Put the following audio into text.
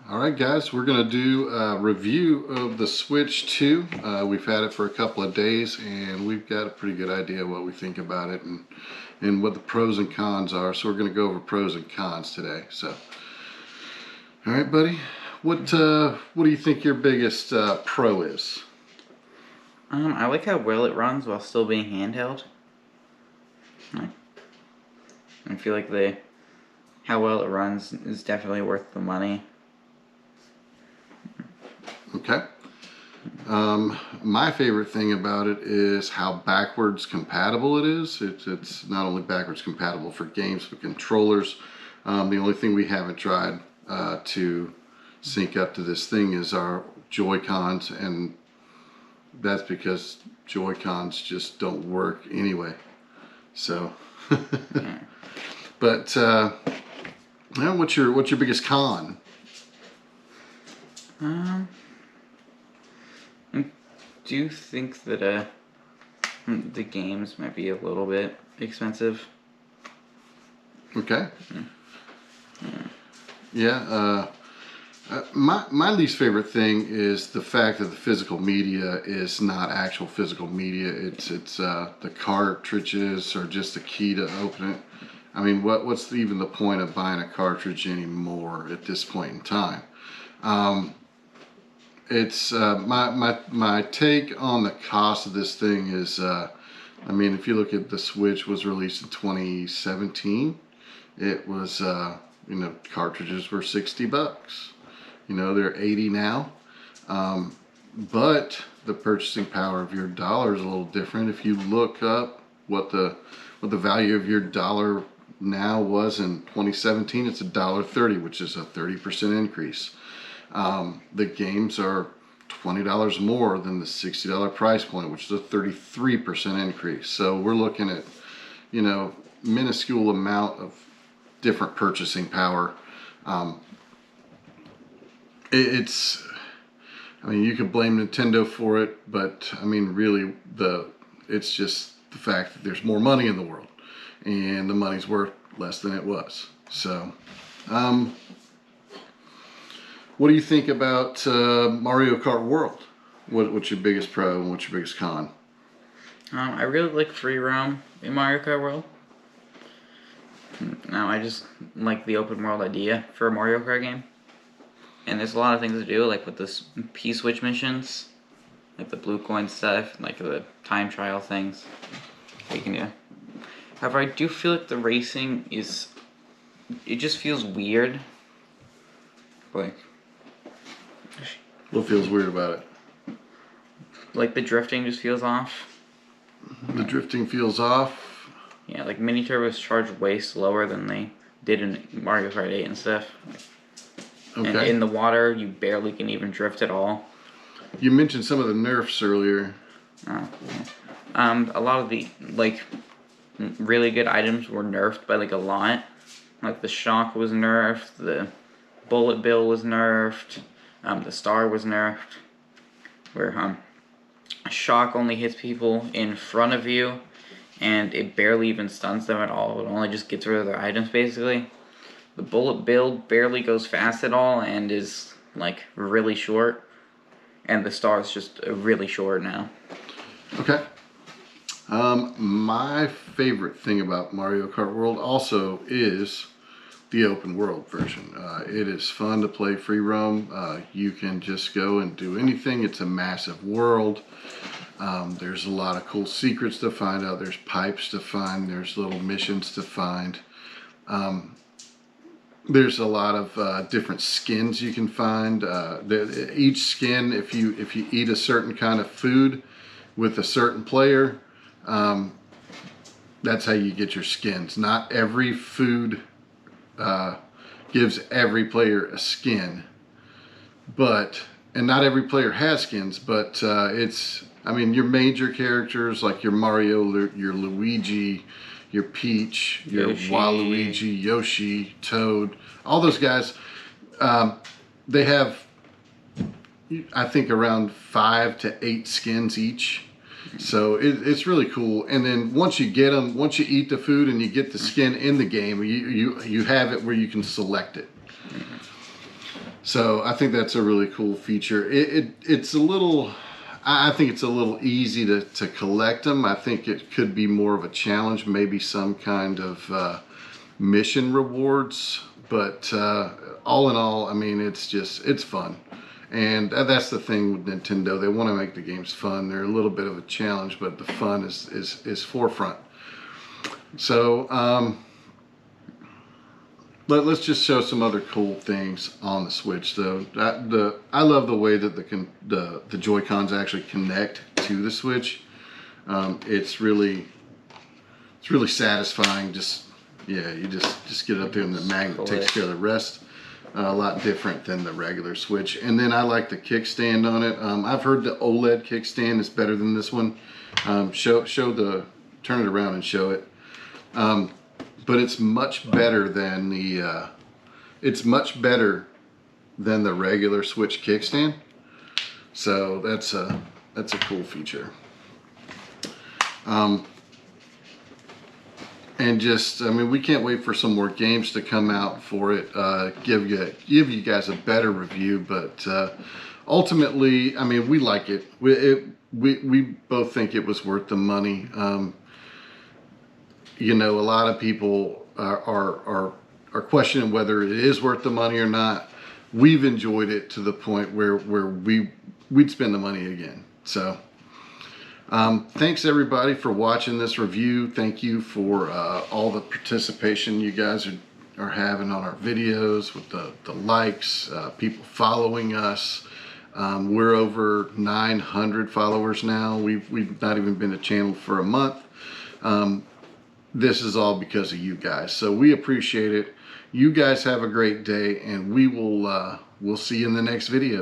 All right, guys, we're going to do a review of the Switch 2. We've had it for a couple of days, and we've got a pretty good idea what we think about it and what the pros and cons are. So we're going to go over pros and cons today. So, all right, buddy, what do you think your biggest pro is? I like how well it runs while still being handheld. I feel like how well it runs is definitely worth the money. Okay. My favorite thing about it is how backwards compatible it is. It's not only backwards compatible for games but controllers. The only thing we haven't tried to sync up to this thing is our Joy-Cons, and that's because Joy-Cons just don't work anyway. So, but what's your biggest con? I do think that the games might be a little bit expensive. Okay. Yeah. My least favorite thing is the fact that the physical media is not actual physical media. It's the cartridges are just the key to open it. I mean, what's even the point of buying a cartridge anymore at this point in time? It's my take on the cost of this thing is, I mean, if you look at the Switch was released in 2017, it was cartridges were $60. They're 80 now, but the purchasing power of your dollar is a little different. If you look up what the value of your dollar now was in 2017, it's $1.30, which is a 30% increase. The games are $20 more than the $60 price point, which is a 33% increase. So we're looking at, minuscule amount of different purchasing power. I mean, you could blame Nintendo for it, but I mean, really, it's just the fact that there's more money in the world, and the money's worth less than it was. So, what do you think about Mario Kart World? What's your biggest pro and what's your biggest con? I really like free roam in Mario Kart World. Now, I just like the open world idea for a Mario Kart game. And there's a lot of things to do, like with this P-switch missions, like the blue coin stuff, like the time trial things you can do. However, I do feel like the racing it just feels weird. Like, what feels weird about it? Like the drifting just feels off. The drifting feels off? Yeah, like mini turbos charge way slower than they did in Mario Kart 8 and stuff. Okay. And in the water, you barely can even drift at all. You mentioned some of the nerfs earlier. Oh, yeah. A lot of the, really good items were nerfed by, a lot. Like, the shock was nerfed, the bullet bill was nerfed, the star was nerfed. Where, shock only hits people in front of you, and it barely even stuns them at all. It only just gets rid of their items, basically. The bullet bill barely goes fast at all and is, really short. And the star is just really short now. Okay. My favorite thing about Mario Kart World also is the open world version. It is fun to play free roam. You can just go and do anything. It's a massive world. There's a lot of cool secrets to find out. There's pipes to find. There's little missions to find. There's a lot of different skins you can find. Each skin, if you eat a certain kind of food with a certain player, that's how you get your skins. Not every food gives every player a skin, and not every player has skins. But your major characters like your Mario, your Luigi, your Peach, your Waluigi, Yoshi, Toad, all those guys, they have, I think, around 5 to 8 skins each. So it's really cool. And then once you get them, once you eat the food and you get the skin in the game, you have it where you can select it. So I think that's a really cool feature. It's a little, I think it's a little easy to collect them. I think it could be more of a challenge, maybe some kind of mission rewards. But all in all, I mean, it's fun. And that's the thing with Nintendo. They want to make the games fun. They're a little bit of a challenge, but the fun is forefront. So let's just show some other cool things on the Switch, though. I love the way that the Joy Cons actually connect to the Switch. It's really satisfying. You just get it up there and the magnet takes care of the rest. A lot different than the regular Switch. And then I like the kickstand on it. I've heard the OLED kickstand is better than this one. Turn it around and show it. But it's much better than the regular Switch kickstand. So that's a cool feature. And I mean, we can't wait for some more games to come out for it. Give you guys a better review, but ultimately, I mean, we like it. We both think it was worth the money. You know, a lot of people are questioning whether it is worth the money or not. We've enjoyed it to the point where we'd spend the money again. So. Thanks everybody for watching this review. Thank you for all the participation you guys are having on our videos, with the likes, people following us. We're over 900 followers now. We've not even been a channel for a month. This is all because of you guys, so we appreciate it. You guys have a great day, and we'll see you in the next video.